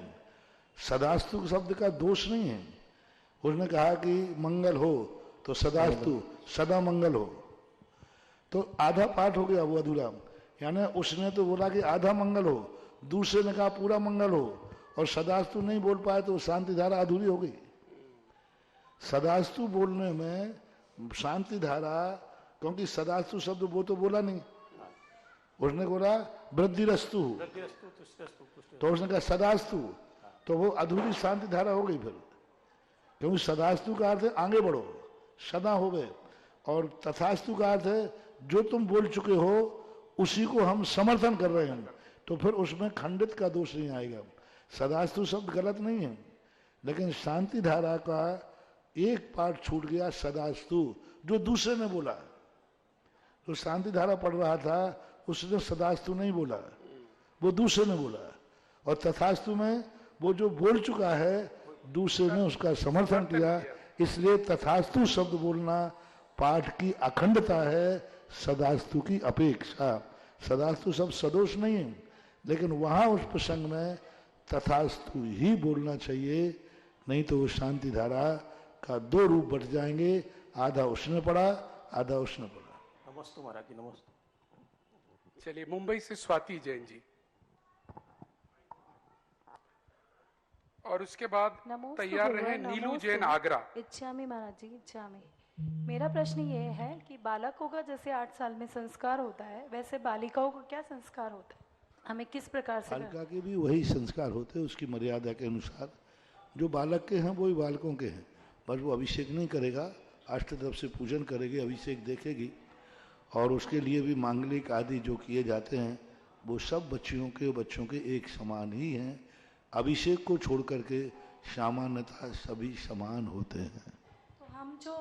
सदास्तु शब्द का दोष नहीं है। उसने कहा कि मंगल हो तो सदास्तु, सदा मंगल हो, तो आधा पाठ हो गया वो अधूरा। यानी उसने तो बोला कि आधा मंगल हो, दूसरे ने कहा पूरा मंगल हो, और सदास्तु नहीं बोल पाए तो शांति धारा अधूरी हो गई। सदास्तु बोलने में शांति धारा, क्योंकि सदास्तु शब्द वो तो बोला नहीं, उसने बोला वृद्धिरस्तु, तो उसने कहा सदास्तु, तो वो अधूरी शांति धारा हो गई फिर। क्योंकि सदास्तु का अर्थ है आगे बढ़ो, सदा हो गए, और तथास्तु का अर्थ है जो तुम बोल चुके हो उसी को हम समर्थन कर रहे हैं, तो फिर उसमें खंडित का दोष नहीं आएगा। सदास्तु शब्द गलत नहीं है, लेकिन शांति धारा का एक पार्ट छूट गया, सदास्तु, जो दूसरे ने बोला। तो शांति धारा पढ़ रहा था, उसने सदास्तु नहीं बोला, वो दूसरे ने बोला, और तथास्तु में वो जो बोल चुका है दूसरे ने उसका समर्थन किया। इसलिए तथास्तु शब्द बोलना पाठ की अखंडता है सदास्तु की अपेक्षा। सदास्तु शब्द सदोष नहीं है, लेकिन वहां उस प्रसंग में तथास्तु ही बोलना चाहिए, नहीं तो वो शांति धारा का दो रूप बट जाएंगे, आधा उसने पढ़ा, आधा उसने पढ़ा। नमस्ते महाराज जी, नमस्ते। चलिए, मुंबई से स्वाति जैन जी। और उसके बाद नमोस्तु तैयार गुरुवर, रहे नीलू नमोस्तु। जैन आगरा। इच्छामी महाराज जी, इच्छामी। मेरा प्रश्न ये है कि बालकों का जैसे 8 साल में संस्कार होता है, वैसे बालिकाओं का क्या संस्कार होता है? हमें किस प्रकार से बालिका के भी वही संस्कार होते हैं उसकी मर्यादा के अनुसार। जो बालक के हैं वही बालकों के हैं, बस वो अभिषेक नहीं करेगा, अष्ट तरफ से पूजन करेगी, अभिषेक देखेगी, और उसके लिए भी मांगलिक आदि जो किए जाते हैं वो सब बच्चों के एक समान ही हैं। अभिषेक को छोड़ करके सामान्यतः सभी समान होते हैं। तो हम जो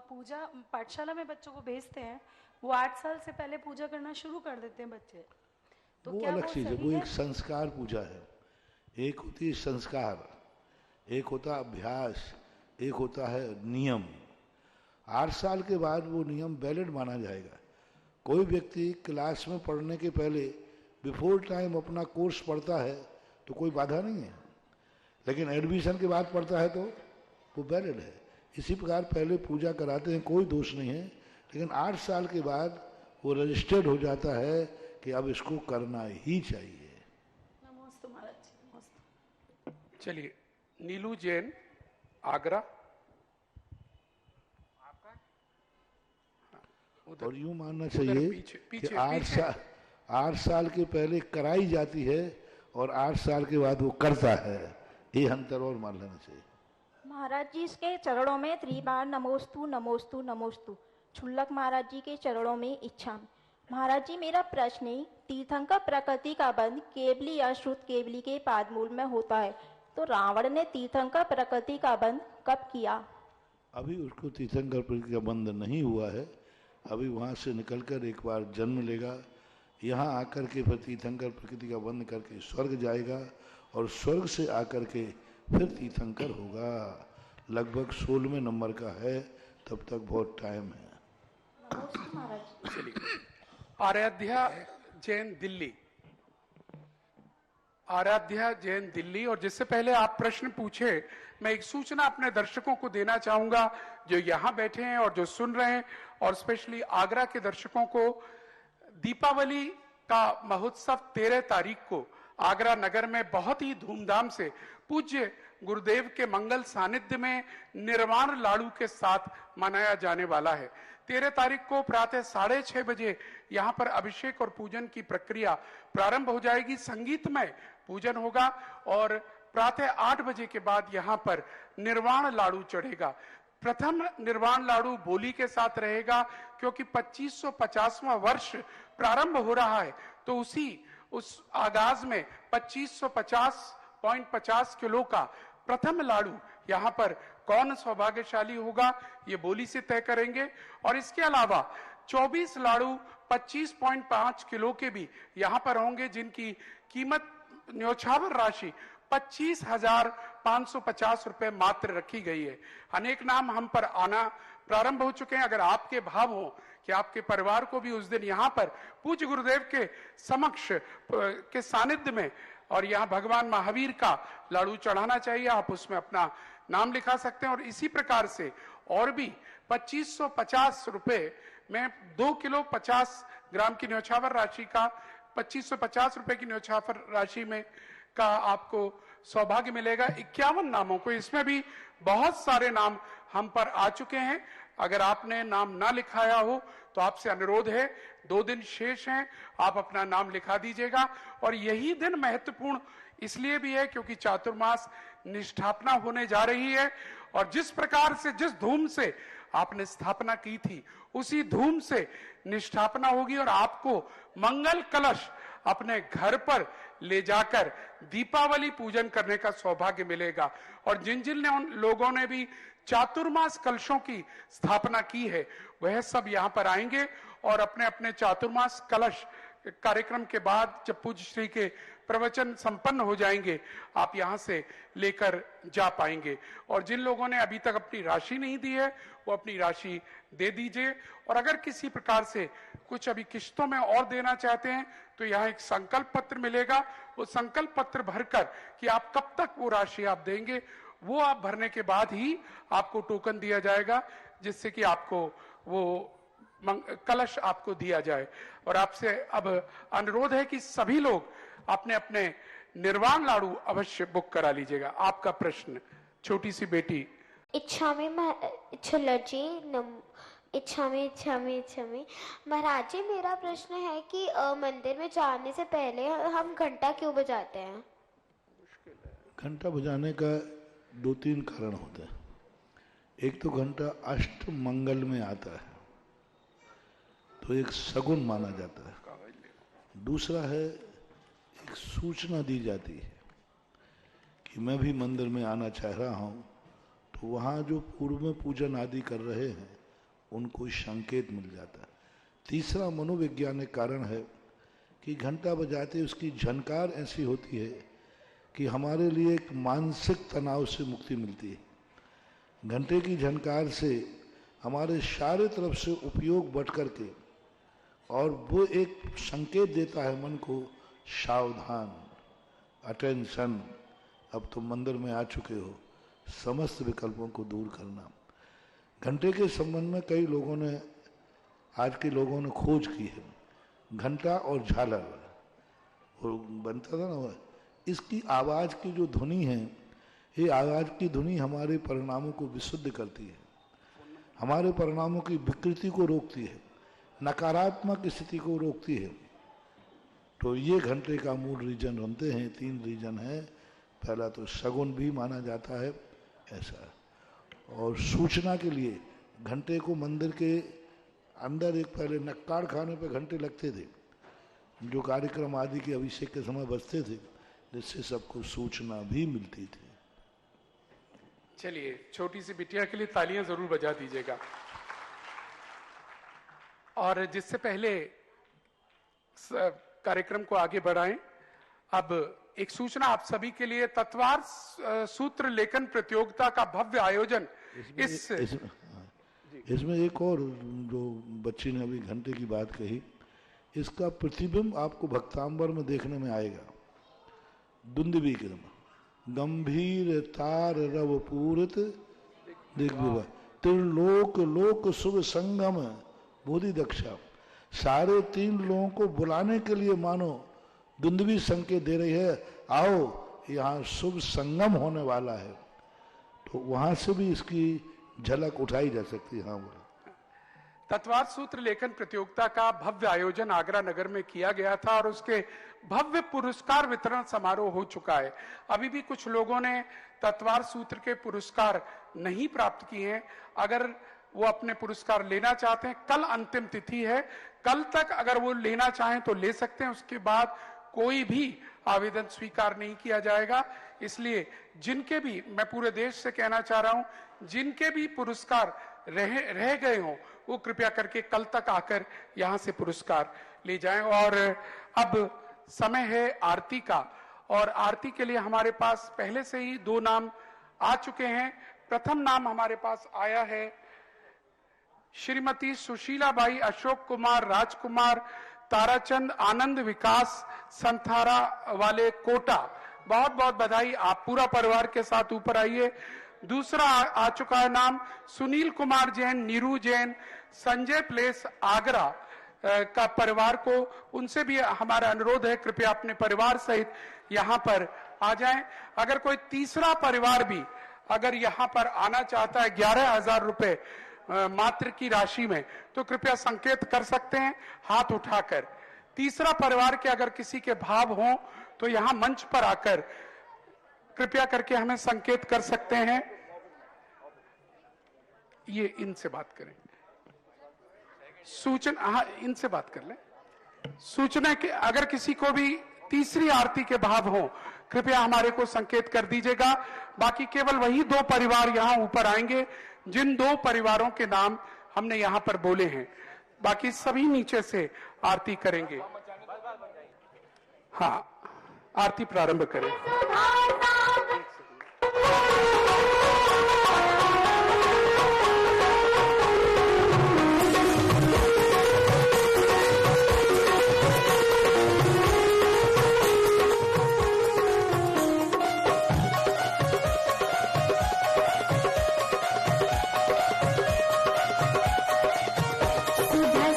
पूजा पाठशाला में बच्चों को भेजते हैं, वो 8 साल से पहले पूजा करना शुरू कर देते हैं बच्चे, तो वो क्या अलग चीज है, सही वो है? एक संस्कार पूजा है। एक होती है संस्कार, एक होता है अभ्यास, एक होता है नियम। 8 साल के बाद वो नियम वैलिड माना जाएगा। कोई व्यक्ति क्लास में पढ़ने के पहले बिफोर टाइम अपना कोर्स पढ़ता है तो कोई बाधा नहीं है, लेकिन एडमिशन के बाद पढ़ता है तो वो वैलिड है। इसी प्रकार पहले पूजा कराते हैं, कोई दोष नहीं है, लेकिन 8 साल के बाद वो रजिस्टर्ड हो जाता है कि अब इसको करना ही चाहिए। नमोस्तु महाराज जी, नमोस्तु। चलिए, नीलू जैन आगरा। और यूं मानना चाहिए पीछे, कि 8 साल के पहले कराई जाती है और 8 साल के बाद वो करता है, ये अंतर और मान लेना चाहिए। महाराज जी इसके चरणों में 3 बार नमोस्तु नमोस्तु नमोस्तु। छुल्लक महाराज जी के चरणों में इच्छा। महाराज जी मेरा प्रश्न है, तीर्थंकर प्रकृति का बंध केवली या श्रुत केवली के पादमूल में होता है, तो रावण ने तीर्थंकर प्रकृति का बंध कब किया? अभी उसको तीर्थंकर प्रकृति का बंध नहीं हुआ है, अभी वहाँ से निकलकर एक बार जन्म लेगा, यहाँ आकर के फिर तीर्थंकर प्रकृति का बंध करके स्वर्ग जाएगा, और स्वर्ग से आकर के फिर तीर्थंकर होगा। लगभग 16वें नंबर का है, तब तक बहुत टाइम है। चलिए, आराध्या जैन दिल्ली। आराध्या जैन दिल्ली। और जिससे पहले आप प्रश्न पूछे, मैं एक सूचना अपने दर्शकों को देना चाहूंगा जो यहाँ बैठे हैं और जो सुन रहे हैं, और स्पेशली आगरा के दर्शकों को। दीपावली का महोत्सव 13 तारीख को आगरा नगर में बहुत ही धूमधाम से पूज्य गुरुदेव के मंगल सानिध्य में निर्वाण लाड़ू के साथ मनाया जाने वाला है। 13 तारीख को प्रातः 6:30 बजे यहाँ पर अभिषेक और पूजन की प्रक्रिया प्रारंभ हो जाएगी। संगीतमय पूजन होगा और प्रातः 8 बजे के बाद यहाँ पर निर्वाण लाड़ू चढ़ेगा। प्रथम निर्वाण लाड़ू बोली के साथ रहेगा, क्योंकि 2550वां वर्ष प्रारंभ हो रहा है, तो उस आगाज में 2550.50 किलो का प्रथम लाड़ू यहाँ पर कौन सौभाग्यशाली होगा, ये बोली से तय करेंगे। और इसके अलावा 24 लाड़ू 25.5 किलो के भी यहाँ पर होंगे, जिनकी कीमत न्योछावर राशि 25,550 रुपए मात्र रखी गई है। अनेक नाम हम पर आना प्रारंभ हो चुके हैं। अगर आपके भाव हो कि आपके परिवार को भी उस दिन यहाँ पर पूज्य गुरुदेव के समक्ष के सानिध्य में और यहाँ भगवान महावीर का लाड़ू चढ़ाना चाहिए, आप उसमें अपना नाम लिखा सकते हैं। और इसी प्रकार से और भी 2550 रुपए में 2 किलो 50 ग्राम की न्योछावर राशि का 2550 रुपए की न्योछावर राशि में का आपको सौभाग्य मिलेगा। 51 नामों को, इसमें भी बहुत सारे नाम हम पर आ चुके हैं। अगर आपने नाम ना लिखाया हो तो आपसे अनुरोध है, 2 दिन शेष हैं, आप अपना नाम लिखा दीजिएगा। और यही दिन महत्वपूर्ण इसलिए भी है क्योंकि चातुर्मास निष्ठापना होने जा रही है, और जिस प्रकार से, जिस धूम से आपने स्थापना की थी, उसी धूम से निष्ठापना होगी और आपको मंगल कलश अपने घर पर ले जाकर दीपावली पूजन करने का सौभाग्य मिलेगा। और जिन जिन लोगों ने भी चातुर्मास कलशों की स्थापना की है, वह सब यहाँ पर आएंगे और अपने अपने चातुर्मास कलश कार्यक्रम के बाद जब पूज्य श्री के प्रवचन संपन्न हो जाएंगे, आप यहाँ से लेकर जा पाएंगे। और जिन लोगों ने अभी तक अपनी राशि नहीं दी है, वो अपनी राशि दे दीजिए। और अगर किसी प्रकार से कुछ अभी किश्तों में और देना चाहते हैं तो यहाँ एक संकल्प पत्र मिलेगा, वो संकल्प पत्र भरकर कि आप कब तक वो राशि आप देंगे, वो आप भरने के बाद ही आपको टोकन दिया जाएगा, जिससे कि आपको वो कलश आपको दिया जाए। और आपसे अब अनुरोध है कि सभी लोग अपने अपने निर्वाण लाडू अवश्य बुक करा लीजिएगा। आपका प्रश्न, छोटी सी बेटी। इच्छामी छुल्लजी इच्छामी इच्छामी इच्छामी महाराज जी, मेरा प्रश्न है कि मंदिर में जाने से पहले हम घंटा क्यों बजाते हैं? घंटा बजाने का 2-3 कारण होते हैं। एक तो घंटा अष्ट मंगल में आता है, तो एक सगुन माना जाता है। दूसरा है, एक सूचना दी जाती है कि मैं भी मंदिर में आना चाह रहा हूँ, तो वहाँ जो पूर्व में पूजन आदि कर रहे हैं उनको संकेत मिल जाता है। तीसरा मनोवैज्ञानिक कारण है कि घंटा बजाते उसकी झनकार ऐसी होती है कि हमारे लिए एक मानसिक तनाव से मुक्ति मिलती है। घंटे की झनकार से हमारे सारे तरफ से उपयोग बढ़ करके, और वो एक संकेत देता है मन को, सावधान, अटेंशन, अब तुम मंदिर में आ चुके हो, समस्त विकल्पों को दूर करना। घंटे के संबंध में कई लोगों ने, आज के लोगों ने खोज की है। घंटा और झालर वो बनता था ना, इसकी आवाज़ की जो ध्वनि है, ये आवाज़ की ध्वनि हमारे परिणामों को विशुद्ध करती है, हमारे परिणामों की विकृति को रोकती है, नकारात्मक स्थिति को रोकती है। तो ये घंटे का मूल रीजन बनते हैं। 3 रीजन है। पहला तो सगुन भी माना जाता है ऐसा, और सूचना के लिए घंटे को मंदिर के अंदर, एक पहले नक्काड़ खाने पे घंटे लगते थे जो कार्यक्रम आदि के अभिषेक के समय बजते थे, जिससे सबको सूचना भी मिलती थी। चलिए, छोटी सी बिटिया के लिए तालियां जरूर बजा दीजिएगा। और जिससे पहले कार्यक्रम को आगे बढ़ाएं, अब एक सूचना आप सभी के लिए, तत्वार सूत्र लेखन प्रतियोगिता का भव्य आयोजन इसमें एक और जो बच्ची ने अभी घंटे की बात कही, इसका प्रतिबिंब आपको भक्तांबर में देखने में आएगा। दुंदुभी के गंभीर तार रव पूरित दिग्विभा त्रिलोक लोक शुभ संगम बोधि दक्षा, सारे 3 लोगों को बुलाने के लिए मानो दुंदुभी संकेत दे रही है, आओ यहाँ शुभ संगम होने वाला है। तो वहां से भी इसकी झलक उठाई जा सकती है। हाँ, बोला। तत्वार सूत्र लेखन प्रतियोगिता का भव्य आयोजन आगरा नगर में किया गया था और उसके भव्य पुरस्कार वितरण समारोह हो चुका है। अभी भी कुछ लोगों ने तत्वार सूत्र के पुरस्कार नहीं प्राप्त किए हैं। अगर वो अपने पुरस्कार लेना चाहते हैं, कल अंतिम तिथि है, कल तक अगर वो लेना चाहें तो ले सकते हैं। उसके बाद कोई भी आवेदन स्वीकार नहीं किया जाएगा। इसलिए जिनके भी, मैं पूरे देश से कहना चाह रहा हूं, जिनके भी पुरस्कार रह गए हों, वो कृपया करके कल तक आकर यहां से पुरस्कार ले जाएं। और अब समय है आरती का, और आरती के लिए हमारे पास पहले से ही 2 नाम आ चुके हैं। प्रथम नाम हमारे पास आया है श्रीमती सुशीलाबाई अशोक कुमार राजकुमार ताराचंद आनंद विकास संथारा वाले कोटा। बहुत बहुत बधाई, आप पूरा परिवार के साथ ऊपर आइए। दूसरा आ चुका है नाम सुनील कुमार जैन, नीरू जैन, संजय प्लेस आगरा का परिवार को, उनसे भी हमारा अनुरोध है कृपया अपने परिवार सहित यहाँ पर आ जाएं। अगर कोई तीसरा परिवार भी अगर यहाँ पर आना चाहता है 11,000 रुपए मात्र की राशि में, तो कृपया संकेत कर सकते हैं हाथ उठाकर। तीसरा परिवार के अगर किसी के भाव हों तो यहाँ मंच पर आकर कृपया करके हमें संकेत कर सकते हैं। ये इनसे बात करें, सूचना, हाँ इनसे बात कर लें। सूचना के अगर किसी को भी तीसरी आरती के भाव हो, कृपया हमारे को संकेत कर दीजिएगा। बाकी केवल वही 2 परिवार यहाँ ऊपर आएंगे जिन 2 परिवारों के नाम हमने यहाँ पर बोले हैं। बाकी सभी नीचे से आरती करेंगे। हाँ, आरती प्रारंभ करें।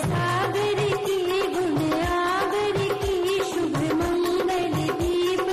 सागर की गुण आगर की शुभ मंगल दीप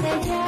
सजा